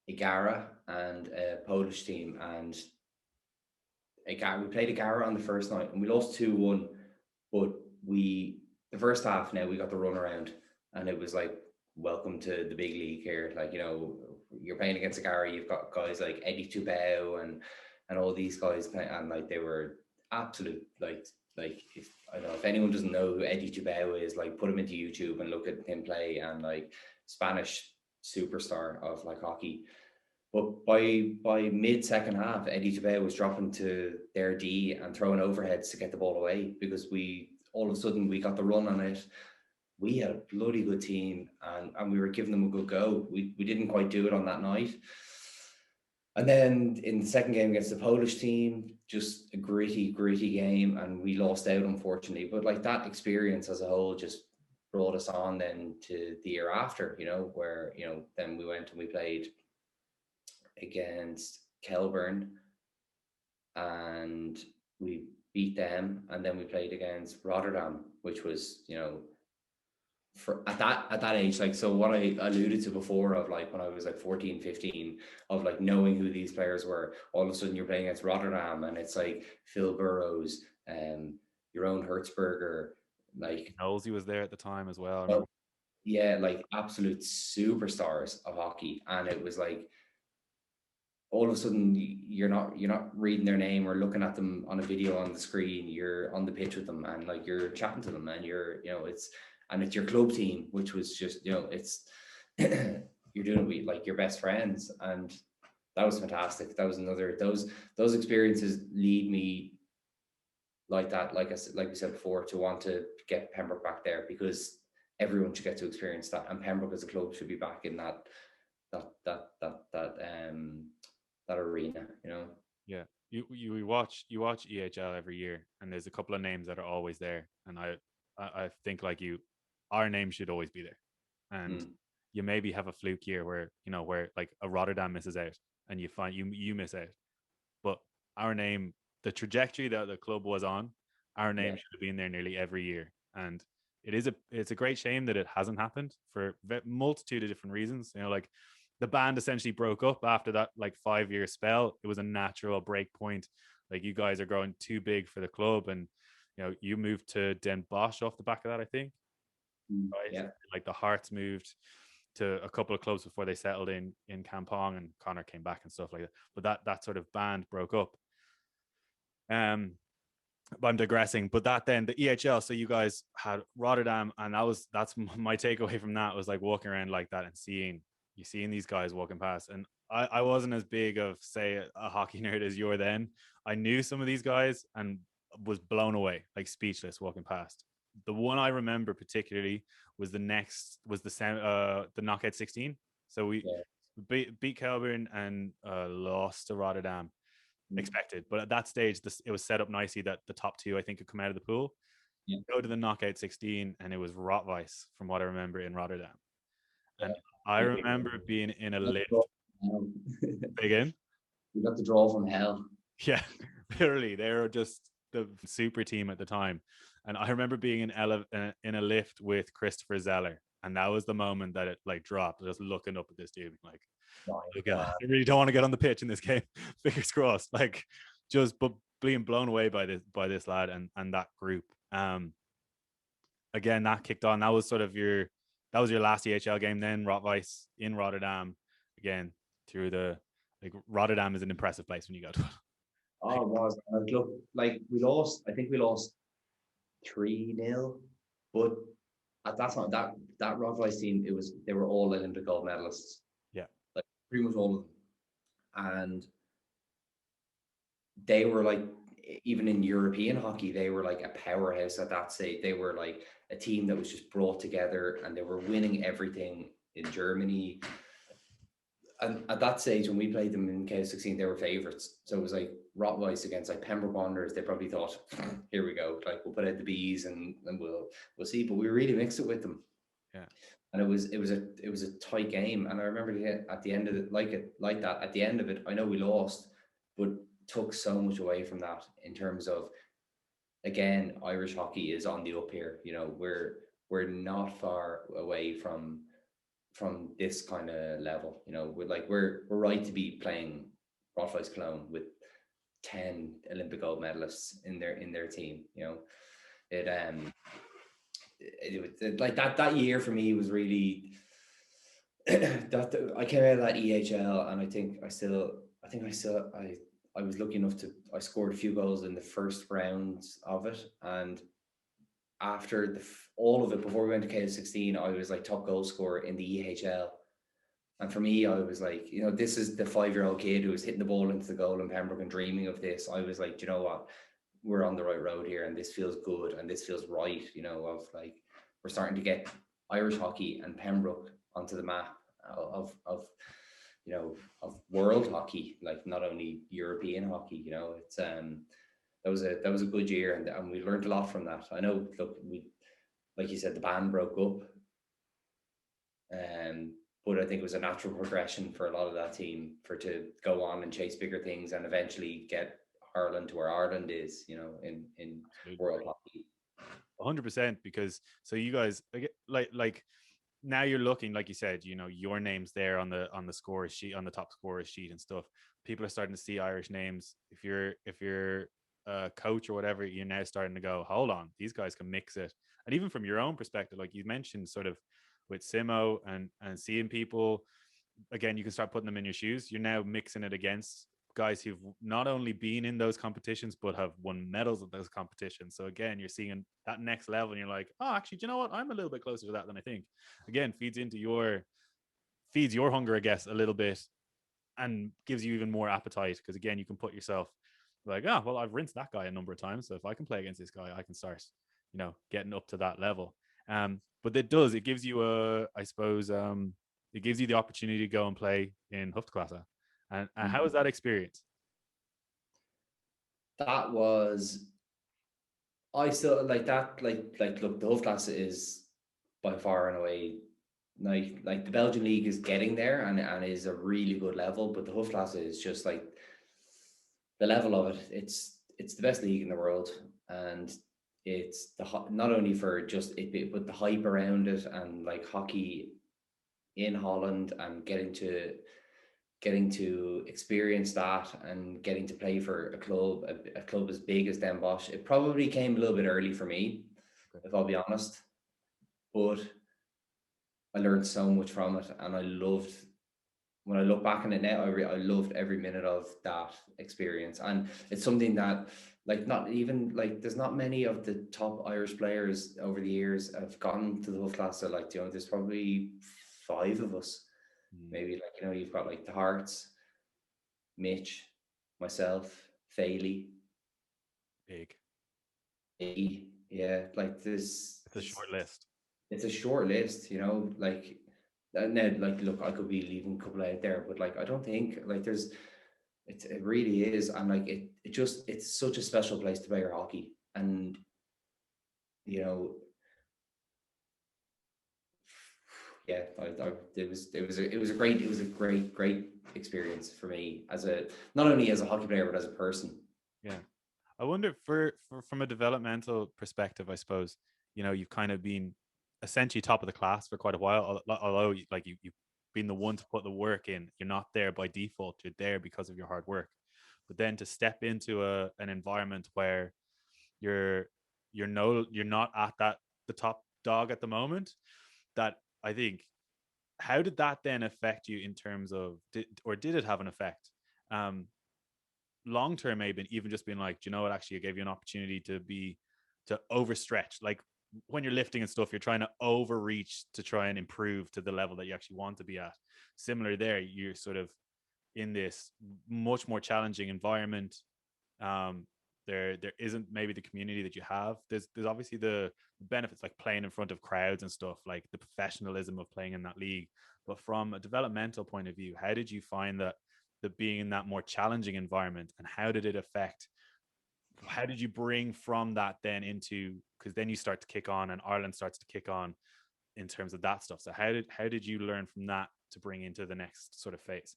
Igara and a Polish team, and we played Igara on the first night, and we lost 2-1. But the first half, now we got the run around, and it was like, welcome to the big league here. Like, you know, you're playing against Igara, you've got guys like Eddie Tubau and all these guys playing, and like they were absolute, like if I don't know, if anyone doesn't know who Eddie Tubau is, like put him into YouTube and look at him play, and like Spanish superstar of like hockey. But by mid second half, Eddie Tubau was dropping to their D and throwing overheads to get the ball away, because all of a sudden we got the run on it. We had a bloody good team, and we were giving them a good go. We didn't quite do it on that night. And then in the second game against the Polish team, just a gritty game, and we lost out, unfortunately. But like that experience as a whole just brought us on then to the year after, you know, where, you know, then we went and we played against Kelburn and we beat them, and then we played against Rotterdam, which was, you know, for at that age, like, so what I alluded to before of like when I was like 14, 15, of like knowing who these players were, all of a sudden you're playing against Rotterdam and it's like Phil Burrows, your own Hertzberger, like Nosey was there at the time as well. I oh, remember. yeah, like absolute superstars of hockey. And it was like, all of a sudden you're not reading their name or looking at them on a video on the screen. You're on the pitch with them, and like you're chatting to them, and you're, you know, it's your club team, which was just, you know, it's you're doing it with like your best friends, and that was fantastic. That was another, those experiences lead me like that, like we said before, to want to get Pembroke back there, because everyone should get to experience that, and Pembroke as a club should be back in that arena, you know. Yeah, you watch EHL every year, and there's a couple of names that are always there, and I think like you, our name should always be there, and you maybe have a fluke year where, you know, where like a Rotterdam misses out and you find you miss out, but our name, the trajectory that the club was on, our name should have been there nearly every year. And it's a great shame that it hasn't happened for a multitude of different reasons. You know, like the band essentially broke up after that like 5-year spell. It was a natural break point. Like, you guys are growing too big for the club, and you know, you moved to Den Bosch off the back of that, I think. Right? Yeah. Like the Hearts moved to a couple of clubs before they settled in Kampong, and Connor came back and stuff like that. But that sort of band broke up. I'm digressing, but that then the EHL. So you guys had Rotterdam, and that's my takeaway from that was like walking around like that and seeing these guys walking past. And I wasn't as big of say a hockey nerd as you were then. I knew some of these guys and was blown away, like speechless walking past. The one I remember particularly was the knockout 16. So we beat Kelburn and lost to Rotterdam. Expected, but at that stage it was set up nicely that the top two I think could come out of the pool, go to the knockout 16, and it was Rotweiss from what I remember in Rotterdam. And I remember being in a lift again. We got the draw from hell. Yeah, literally they were just the super team at the time. And I remember being in a lift with Christopher Zeller, and that was the moment that it like dropped, just looking up at this dude like, oh God, I really don't want to get on the pitch in this game. Fingers crossed. Like just being blown away by this lad and that group. Again, that kicked on. That was your last EHL game then, Rotweiss in Rotterdam. Again, through the like Rotterdam is an impressive place when you go to it. Oh, it was. Look, like we lost. I think we lost 3-0, but at that time, that Rotweiss team, they were all Olympic gold medalists. Yeah, like pretty much all of them, and they were like, even in European hockey, they were like a powerhouse at that stage. They were like a team that was just brought together, and they were winning everything in Germany. And at that stage, when we played them in KO16, they were favourites. So it was like Rotweiss against like Pembroke Wanderers. They probably thought, "Here we go! Like we'll put out the bees and we'll see." But we really mixed it with them. Yeah. And it was a tight game. And I remember at the end of it, like that. At the end of it, I know we lost, but took so much away from that in terms of, again, Irish hockey is on the up here. You know, we're not far away from this kind of level. You know, we're right to be playing Rotweiss Cologne with 10 Olympic gold medalists in their team. You know, it like that year for me was really that I came out of that EHL, and I was lucky enough I scored a few goals in the first rounds of it, and after all of it, before we went to KO16, I was like top goal scorer in the EHL. And for me, I was like, you know, this is the 5-year-old kid who was hitting the ball into the goal in Pembroke and dreaming of this. I was like, you know what, we're on the right road here, and this feels good, and this feels right. You know, of like we're starting to get Irish hockey and Pembroke onto the map of you know, of world hockey, like not only European hockey. You know, it's that was a good year, and we learned a lot from that. I know, look, like you said, the band broke up, but I think it was a natural progression for a lot of that team to go on and chase bigger things and eventually get Ireland to where Ireland is, you know, in world hockey. 100%, because so you guys like now you're looking, like you said, you know, your name's there on the score sheet, on the top scorer sheet and stuff. People are starting to see Irish names. If you're a coach or whatever, you're now starting to go, hold on, these guys can mix it. And even from your own perspective, like you mentioned, sort of with Simo and seeing people, again, you can start putting them in your shoes. You're now mixing it against guys who've not only been in those competitions but have won medals at those competitions. So again, you're seeing that next level, and you're like, oh, actually, do you know what? I'm a little bit closer to that than I think. Again, feeds your hunger, I guess, a little bit, and gives you even more appetite, because again, you can put yourself like, oh, well, I've rinsed that guy a number of times, so if I can play against this guy, I can start, you know, getting up to that level. But it gives you it gives you the opportunity to go and play in Hoofdklasse. And how was that experience? That was, I still like that. Look, the Hoofdklasse is by far and away, like the Belgian league is getting there and is a really good level, but the Hoofdklasse is just like the level of it. It's the best league in the world, and it's not only for just it, but the hype around it, and like hockey in Holland, and getting to experience that, and getting to play for a club as big as Den Bosch. It probably came a little bit early for me, if I'll be honest, but I learned so much from it, and I loved. When I look back on it now, I loved every minute of that experience, and it's something that like not even like there's not many of the top Irish players over the years have gone to the Hoofdklasse. Like, you know, there's probably 5 of us, maybe. Like, you know, you've got like the Hearts, Mitch, myself, Faley, Big. yeah. Like It's a short list. it's a short list, you know. Like, now, like, look, I could be leaving a couple out there, but like I don't think like there's it really is. And like it just, it's such a special place to play your hockey. And you know, yeah, it was a great experience for me as a, not only as a hockey player but as a person. Yeah. I wonder for from a developmental perspective, I suppose, you know, you've kind of been essentially top of the class for quite a while, although like you've been the one to put the work in. You're not there by default, you're there because of your hard work. But then to step into an environment where you're you're not at that the top dog at the moment, that I think, how did that then affect you in terms of, did it have an effect? Long term, maybe even just being like, do you know what, actually it gave you an opportunity to overstretch, like when you're lifting and stuff, you're trying to overreach to try and improve to the level that you actually want to be at. Similar there, you're sort of in this much more challenging environment. There isn't maybe the community that you have. There's obviously the benefits, like playing in front of crowds and stuff, like the professionalism of playing in that league. But from a developmental point of view, how did you find that being in that more challenging environment, and how did it affect, how did you bring from that then into, because then you start to kick on and Ireland starts to kick on in terms of that stuff. So how did you learn from that to bring into the next sort of phase?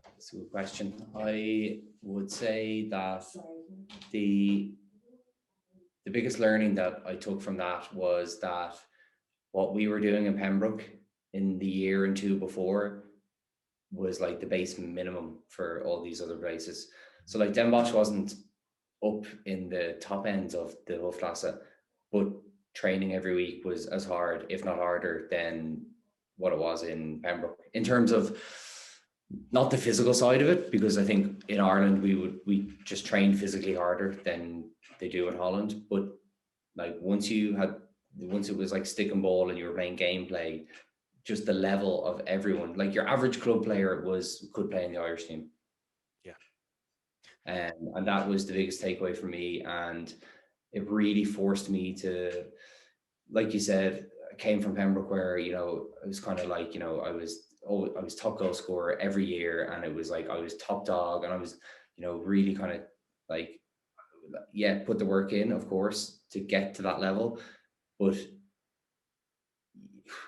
That's a good question. I would say that the biggest learning that I took from that was that what we were doing in Pembroke in the year and 2 before was like the base minimum for all these other places. So like Den Bosch wasn't up in the top ends of the Hoofdklasse, but training every week was as hard, if not harder, than what it was in Pembroke, in terms of not the physical side of it, because I think in Ireland we just train physically harder than they do in Holland. But like once it was like stick and ball and you were playing gameplay, just the level of everyone, like your average club player could play in the Irish team. Yeah. And that was the biggest takeaway for me. And it really forced me to, like you said, I came from Pembroke where, you know, it was kind of like, you know, I was top goal scorer every year, and it was like I was top dog, and I was, you know, really kind of like, yeah, put the work in, of course, to get to that level. But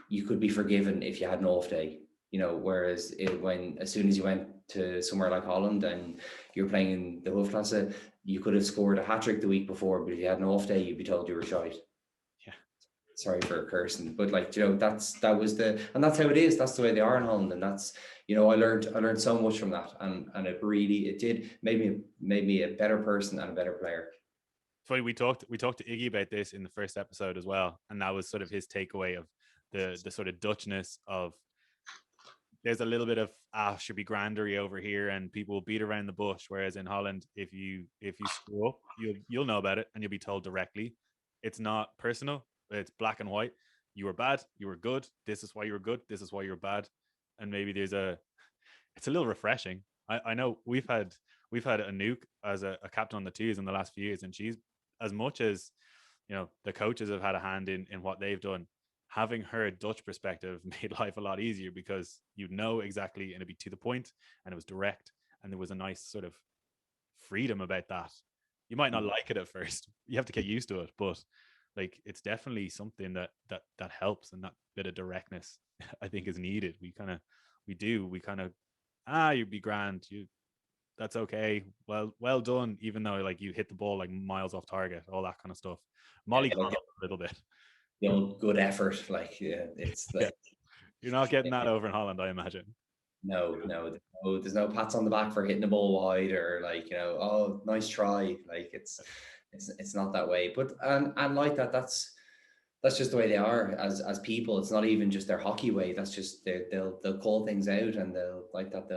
you could be forgiven if you had an off day, you know, whereas as soon as you went to somewhere like Holland and you're playing in the Hoofdklasse, you could have scored a hat-trick the week before, but if you had an off day, you'd be told you were shite. Yeah. Sorry for cursing, but like, you know, that's how it is. That's the way they are in Holland. And that's, you know, I learned so much from that. And it did made me a better person and a better player. Funny, we talked to Iggy about this in the first episode as well, and that was sort of his takeaway of the sort of Dutchness of, there's a little bit of should be grandery over here, and people will beat around the bush, whereas in Holland, if you screw up, you'll know about it and you'll be told directly. It's not personal, it's black and white. You were bad, you were good, this is why you were good, this is why you're bad. And maybe it's a little refreshing. I know we've had a nuke as a captain on the twos in the last few years, and she's, as much as, you know, the coaches have had a hand in what they've done, having her Dutch perspective made life a lot easier, because you know exactly, and it'd be to the point, and it was direct, and there was a nice sort of freedom about that. You might not like it at first, you have to get used to it, but like it's definitely something that helps, and that bit of directness I think is needed. We kind of you'd be grand, that's okay, well done, even though like you hit the ball like miles off target, all that kind of stuff. Molly a little bit. The old good effort, like, yeah, it's like, yeah. You're not getting that over in Holland, I imagine. No, there's no pats on the back for hitting the ball wide, or like, you know, oh, nice try. Like it's not that way. But and like that's just the way they are as people. It's not even just their hockey way. That's just they'll call things out, and they'll like that.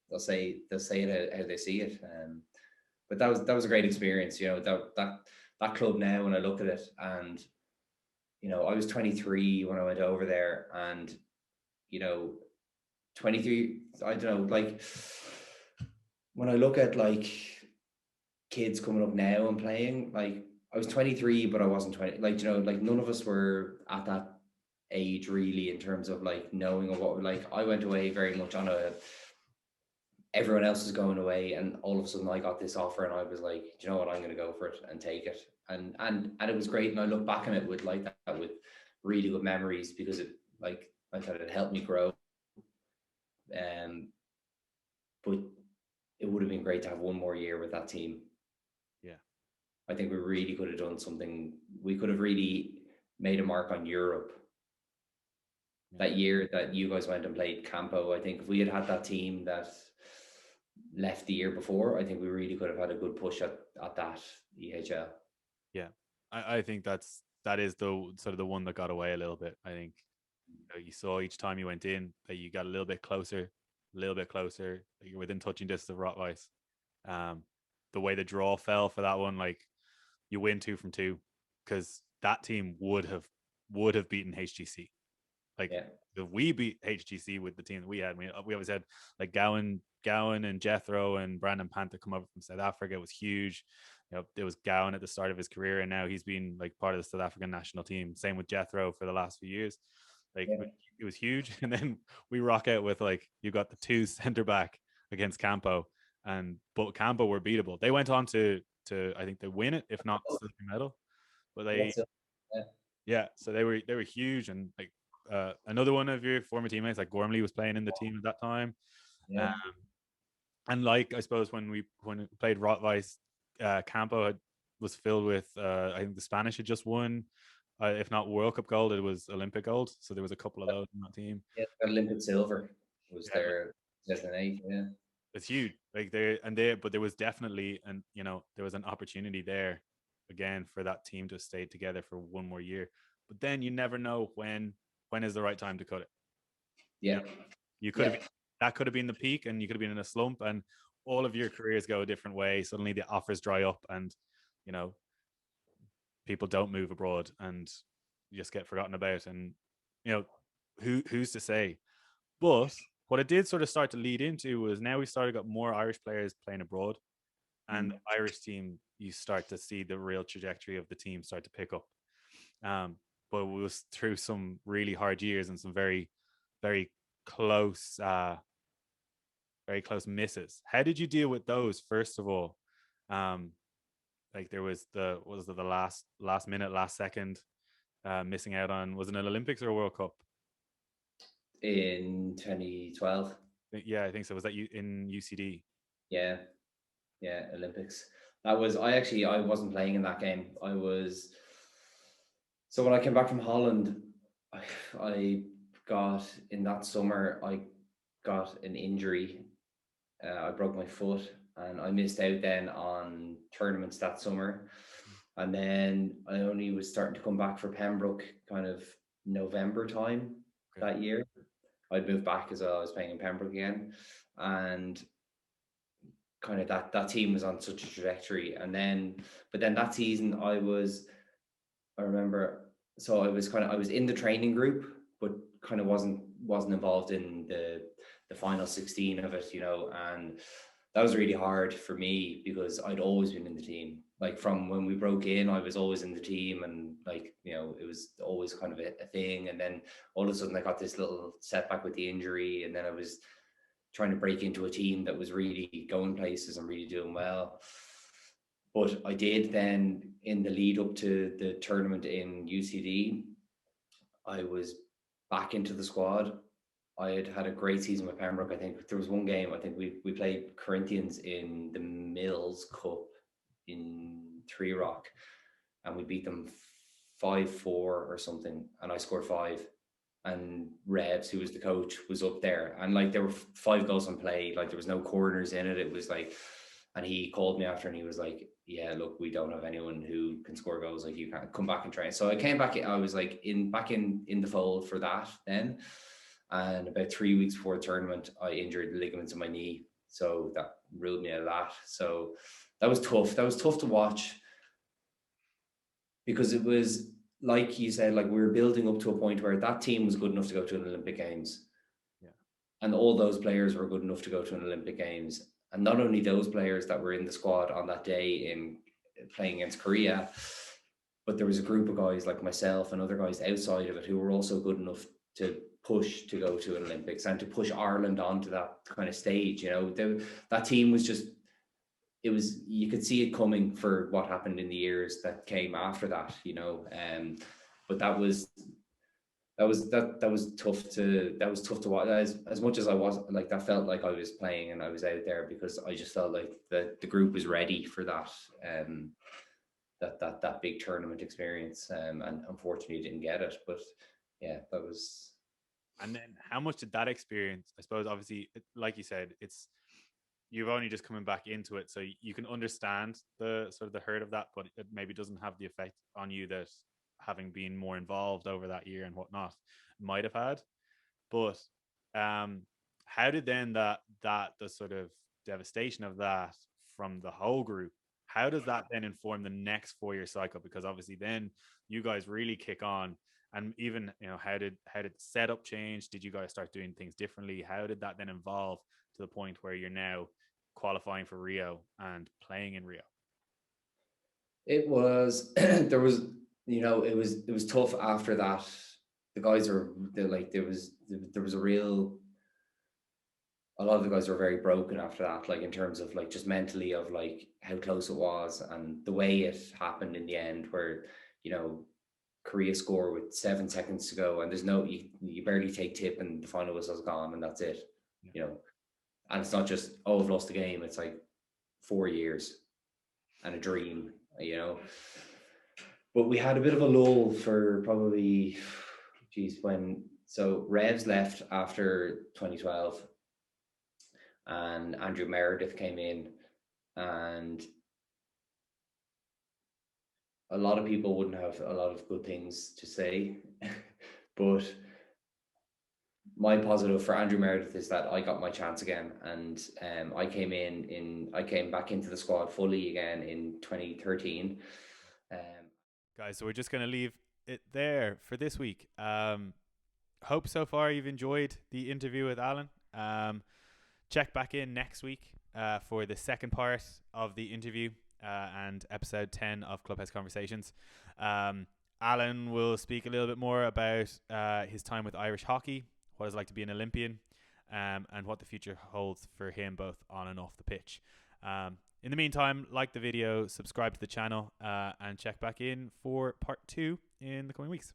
they'll say it how they see it. But that was a great experience. You know, that club now, when I look at it, and you know, I was 23 when I went over there, and you know, 23, I don't know, like when I look at like kids coming up now and playing, like I was 23 but I wasn't 20, like, you know, like none of us were at that age really in terms of like knowing what, like I went away very much on a, everyone else was going away, and all of a sudden I got this offer and I was like, do you know what, I'm going to go for it and take it. And it was great, and I look back on it with like that, with really good memories, because it, like I said, it helped me grow. But it would have been great to have one more year with that team. Yeah, I think we really could have done something. We could have really made a mark on Europe. That year that you guys went and played Campo, I think if we had had that team that left the year before, I think we really could have had a good push at that EHL. Yeah, I think that is the sort of the one that got away a little bit. I think you saw each time you went in that you got a little bit closer. You're within touching distance of Rot-Weiss. The way the draw fell for that one, like you win 2 from 2, because that team would have beaten HGC. Like if we beat HGC with the team that we had, we always had like Gowan and Jethro and Brandon Panther come over from South Africa. It was huge. You know, it was Gowan at the start of his career, and now he's been like part of the South African national team. Same with Jethro for the last few years. Like it was huge. And then we rock out with like, you got the 2 center back against Campo, but Campo were beatable. They went on to I think they win it, if not silver medal. But they so they were huge. And like another one of your former teammates, like Gormley, was playing in the team at that time. And like I suppose when we played Rot-Weiss, Campo was filled with I think the Spanish had just won, if not World Cup gold, it was Olympic gold. So there was a couple of those in that team. Yeah, Olympic silver was their 2008. Yeah, it's huge. Like but there was definitely, and you know, there was an opportunity there again for that team to stay together for one more year. But then you never know when is the right time to cut it. Yeah, you could have that could have been the peak, and you could have been in a slump, and all of your careers go a different way. Suddenly the offers dry up, and you know, people don't move abroad, and you just get forgotten about. And you know, who's to say? But what it did sort of start to lead into was, now we started got more Irish players playing abroad, and the Irish team, you start to see the real trajectory of the team start to pick up. But it was through some really hard years and some very, very close misses. How did you deal with those, first of all? Like there was the last minute, last second missing out on, was it an Olympics or a World Cup? In 2012. Yeah, I think so. Was that in UCD? Yeah, Olympics. That was, I wasn't playing in that game. So when I came back from Holland, I got, in that summer, I got an injury. I broke my foot, and I missed out then on tournaments that summer. And then I only was starting to come back for Pembroke kind of November time that year. I'd moved back as well. I was playing in Pembroke again, and kind of that team was on such a trajectory. And then, but then that season I remember, so I was in the training group, but kind of wasn't involved in the final 16 of it, you know. And that was really hard for me, because I'd always been in the team. Like from when we broke in, I was always in the team, and like, you know, it was always kind of a thing. And then all of a sudden I got this little setback with the injury, and then I was trying to break into a team that was really going places and really doing well. But I did then, in the lead up to the tournament in UCD, I was back into the squad. I had a great season with Pembroke. I think there was one game, I think we played Corinthians in the Mills Cup in Three Rock, and we beat them 5-4 or something, and I scored 5. And Revs, who was the coach, was up there, and like there were 5 goals on play, like there was no corners in it. It was like, and he called me after, and he was like, yeah, look, we don't have anyone who can score goals, like you can't come back and train. So I came back, I was like back in the fold for that then. And about 3 weeks before the tournament, I injured the ligaments in my knee. So that ruled me out of that. So that was tough. That was tough to watch, because it was, like you said, like we were building up to a point where that team was good enough to go to an Olympic Games. Yeah. And all those players were good enough to go to an Olympic Games. And not only those players that were in the squad on that day in playing against Korea, but there was a group of guys like myself and other guys outside of it who were also good enough to push to go to an Olympics and to push Ireland onto that kind of stage. You know, that team was just, it was, you could see it coming for what happened in the years that came after that, you know. But that was tough to watch. As much as I was like, that felt like I was playing and I was out there, because I just felt like the group was ready for that that big tournament experience, and unfortunately didn't get it. But yeah, that was. And then how much did that experience, I suppose, obviously, like you said, you've only just coming back into it, so you can understand the sort of the hurt of that, but it maybe doesn't have the effect on you that having been more involved over that year and whatnot might have had. But how did then the sort of devastation of that from the whole group, how does that then inform the next 4-year cycle? Because obviously then you guys really kick on, and even, you know, how did the setup change? Did you guys start doing things differently? How did that then evolve to the point where you're now qualifying for Rio and playing in Rio? It was there was, you know, it was tough after that. The guys are like, there was a lot of the guys were very broken after that, like in terms of like just mentally, of like how close it was and the way it happened in the end, where, you know, Korea score with 7 seconds to go and there's no, you barely take tip and the final whistle's gone and that's it. Yeah. You know, and it's not just, oh, I've lost the game. It's like 4 years and a dream, you know. But we had a bit of a lull for probably, so Revs left after 2012 and Andrew Meredith came in, and a lot of people wouldn't have a lot of good things to say, but my positive for Andrew Meredith is that I got my chance again, and I came back into the squad fully again in 2013. Guys, so we're just going to leave it there for this week. Hope so far you've enjoyed the interview with Alan. Check back in next week for the second part of the interview and episode 10 of Clubhouse Conversations. Alan will speak a little bit more about his time with Irish hockey, what it's like to be an Olympian, and what the future holds for him both on and off the pitch. In the meantime, like the video, subscribe to the channel, and check back in for part 2 in the coming weeks.